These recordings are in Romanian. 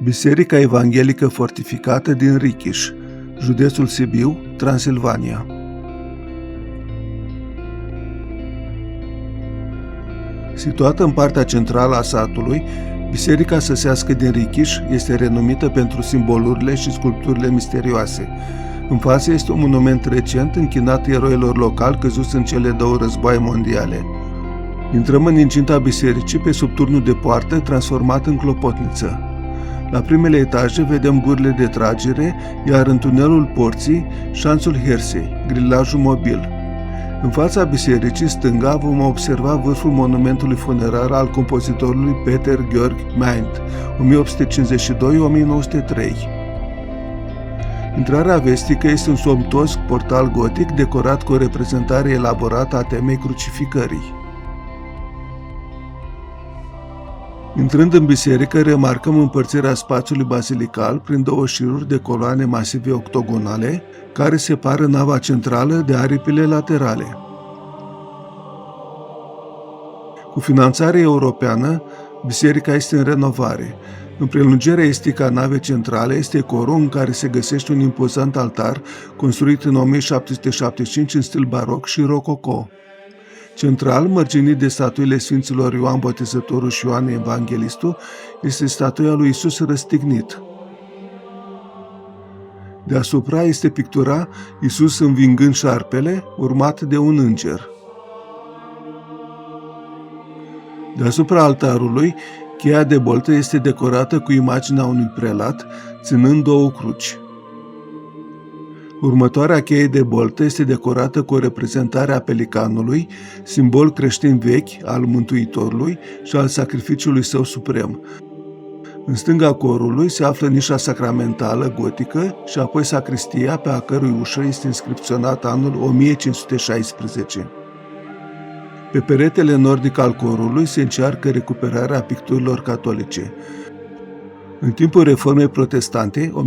Biserica Evanghelică Fortificată din Richiș, județul Sibiu, Transilvania. Situată în partea centrală a satului, Biserica Săsească din Richiș este renumită pentru simbolurile și sculpturile misterioase. În față este un monument recent închinat eroilor locali căzuți în cele două războaie mondiale. Intrăm în incinta bisericii pe sub turnul de poartă transformat în clopotniță. La primele etaje vedem gurile de tragere, iar în tunelul porții, șanțul Hersei, grilajul mobil. În fața bisericii stânga vom observa vârful monumentului funerar al compozitorului Peter Georg Mind, 1852-1903. Intrarea vestică este un somptuos portal gotic decorat cu o reprezentare elaborată a temei crucificării. Intrând în biserică, remarcăm împărțirea spațiului bazilical prin două șiruri de coloane masive octogonale, care separă nava centrală de aripile laterale. Cu finanțare europeană, biserica este în renovare. În prelungirea estică a navei centrale este corul în care se găsește un impozant altar construit în 1775 în stil baroc și rococo. Central, mărginit de statuile Sfinților Ioan Botezătorul și Ioan Evanghelistul, este statuia lui Iisus răstignit. Deasupra este pictura Iisus învingând șarpele, urmat de un înger. Deasupra altarului, cheia de boltă este decorată cu imaginea unui prelat, ținând două cruci. Următoarea cheie de boltă este decorată cu o reprezentare a pelicanului, simbol creștin vechi al Mântuitorului și al sacrificiului său suprem. În stânga corului se află nișa sacramentală gotică și apoi sacristia, pe a cărui ușă este inscripționat anul 1516. Pe peretele nordic al corului se încearcă recuperarea picturilor catolice. În timpul Reformei Protestante, 1545-1550,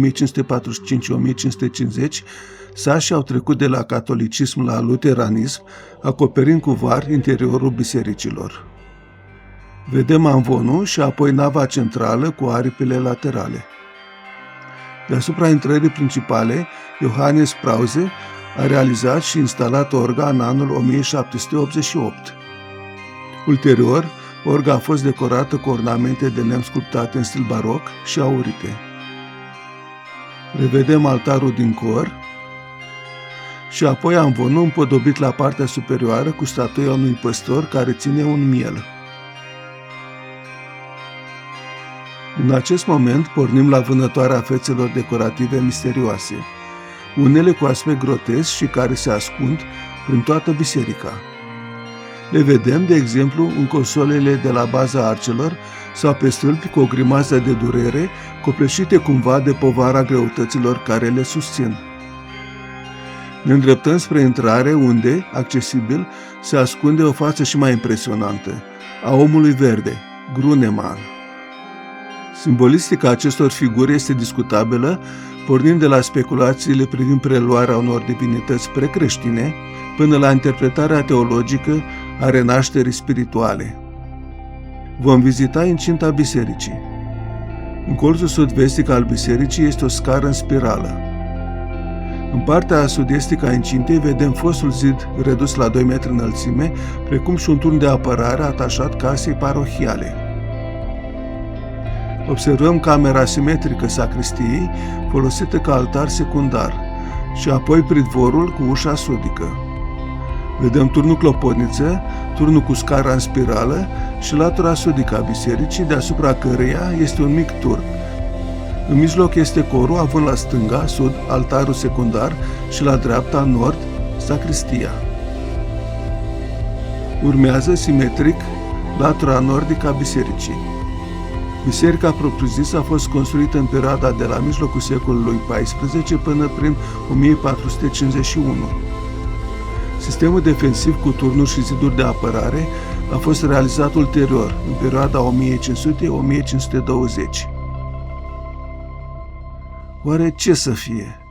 sașii au trecut de la catolicism la luteranism, acoperind cu var interiorul bisericilor. Vedem amvonul și apoi nava centrală cu aripile laterale. Deasupra intrării principale, Johannes Prause a realizat și instalat orga în anul 1788. Ulterior, orga a fost decorată cu ornamente de lemn sculptate în stil baroc și aurite. Revedem altarul din cor și apoi amvonul împodobit la partea superioară cu statuia unui păstor care ține un miel. În acest moment pornim la vânătoarea fețelor decorative misterioase, unele cu aspect grotesc și care se ascund prin toată biserica. Le vedem, de exemplu, în consolele de la baza arcelor sau pe stâlpi cu o grimază de durere, copleșite cumva de povara greutăților care le susțin. Ne îndreptăm spre intrare unde, accesibil, se ascunde o față și mai impresionantă, a omului verde, Gruneman. Simbolistica acestor figuri este discutabilă, pornind de la speculațiile privind preluarea unor divinități precreștine, până la interpretarea teologică a renașterii spirituale. Vom vizita incinta bisericii. În colțul sud-vestic al bisericii este o scară în spirală. În partea sud-estică a incintei vedem fostul zid redus la 2 metri înălțime, precum și un turn de apărare atașat casei parohiale. Observăm camera simetrică sacristiei, folosită ca altar secundar, și apoi pridvorul cu ușa sudică. Vedem turnul clopotniță, turnul cu scara în spirală și latura sudică a bisericii, deasupra căreia este un mic turn. În mijloc este corul, având la stânga, sud, altarul secundar și la dreapta, nord, sacristia. Urmează, simetric, latura nordică a bisericii. Biserica propriu-zisă a fost construită în perioada de la mijlocul secolului XIV până prin 1451. Sistemul defensiv cu turnuri și ziduri de apărare a fost realizat ulterior, în perioada 1500-1520. Oare ce să fie?